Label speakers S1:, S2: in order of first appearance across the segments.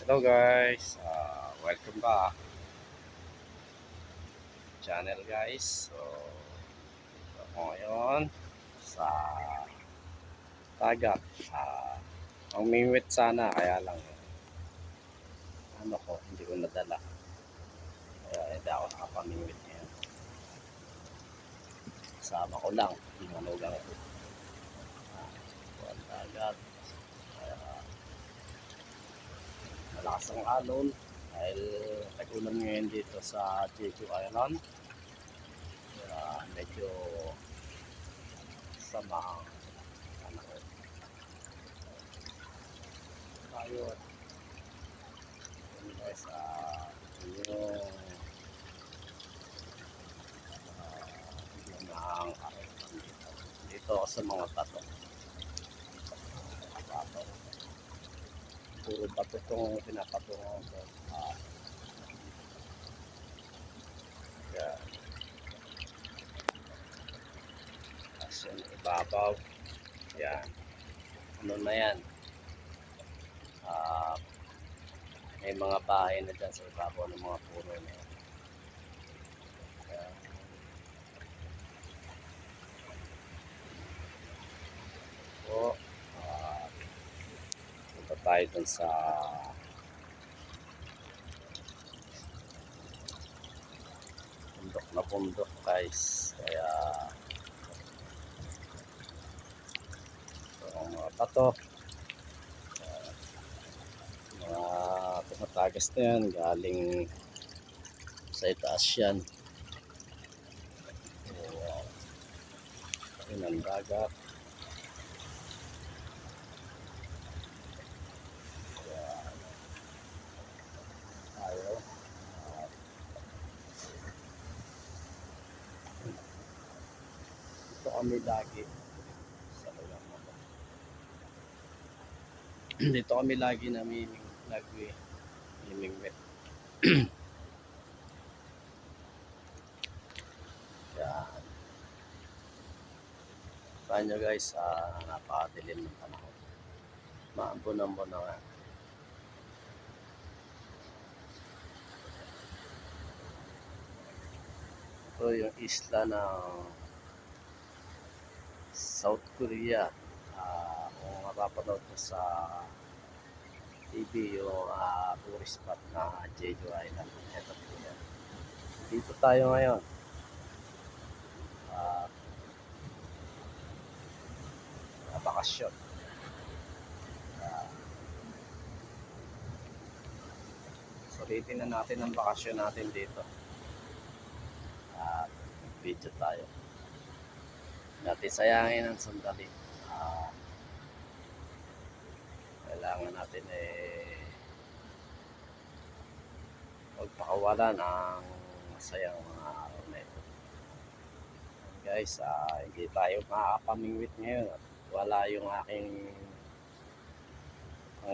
S1: Hello guys, welcome back channel guys. So ako ngayon sa dagat. Ang mingwit sana kaya lang ano ko hindi ko nadala. Kaya hindi ako nakapamingwit ngayon. Kasama ko lang, ano lang ito. Ang dagat. Kaya malakas ang alon dahil tag-ulan ngayon dito sa Jeju Island. Kaya medyo sama ano tayo guys yung ng dito sa mga bato. Puro bato itong pinapatungo ko. Yan. Tapos yung ibabaw. Yan. Ano na yan? May mga bahay na dyan sa ibabaw ng mga puno na yan. Yan. So, punta tayo dun sa bundok guys. Kaya ang mga bato, mga tumatagas na yan galing sa itaas yan. Yun ang dagat. Tayo dito kami lagi sa lugar na to. Dito kami lagi namimingwit. Yan. Saan nyo guys, napakadilim ng panahon. Maambon-ambon na nga. Ito yung isla ng South Korea. Kung mapapanood ko sa TV yung tourist spot na Jeju Island. Ito po yan. Dito tayo ngayon. Bakasyon. Sulitin na natin ang bakasyon natin dito. Video tayo. Natin sayangin ang sandali. Kailangan natin magpakawalan ang masayang mga araw na ito. Guys, hindi tayo makakapamingwit ngayon at wala yung aking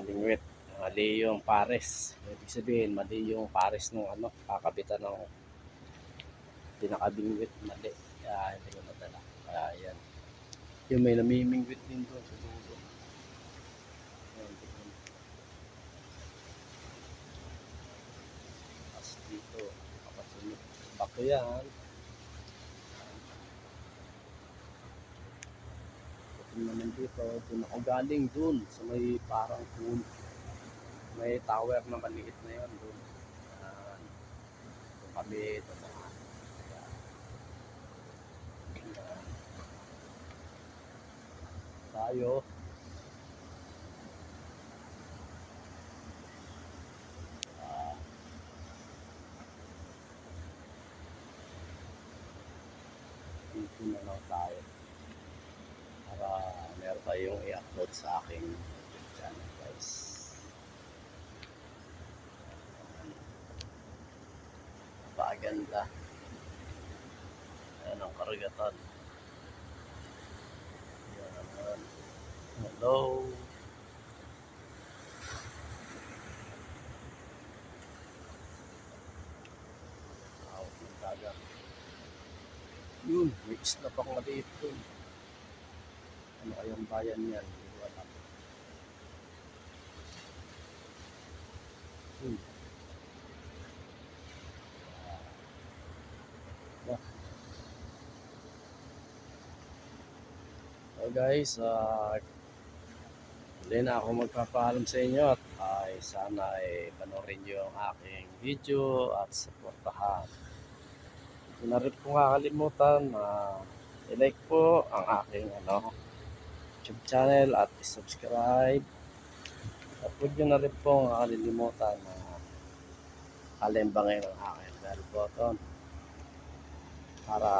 S1: lingwit. Mali yung pares. Ibig sabihin, mali yung pares nung kakabitan ng pinakabingwit. Mali. Kaya hindi ko nadala. Kaya yan. Yung may namimingwit din doon sa dulo. Tapos dito, kapasunod. Bato yan. Naman dito, doon ako galing doon sa may parang pool, may tower na maliit na yun doon. Doon kami tayo. Dito na lang tayo para meron tayong i-upload sa aking YouTube channel guys. Napakaganda. Ayan ang karagatan. Ayan. Hello. Yun, may isla pang maliit dun. Ano kayang bayan yan? Hindi ko alam. Hmm. Yeah. So guys, huli na ako magpapaalam sa inyo at ay sana ay panoorin nyo ang aking video at suportahan. Hindi na rin po kakalimutan na i-like po ang aking YouTube channel at i-subscribe. At huwag nyo na rin po kakalimutan na kalimbangin ang aking bell button para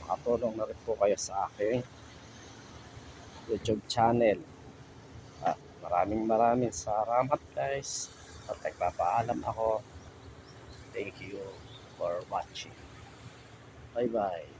S1: makatulong na rin po kayo sa aking YouTube channel. At maraming salamat guys. At nagpapaalam ako. Thank you for watching. Bye bye.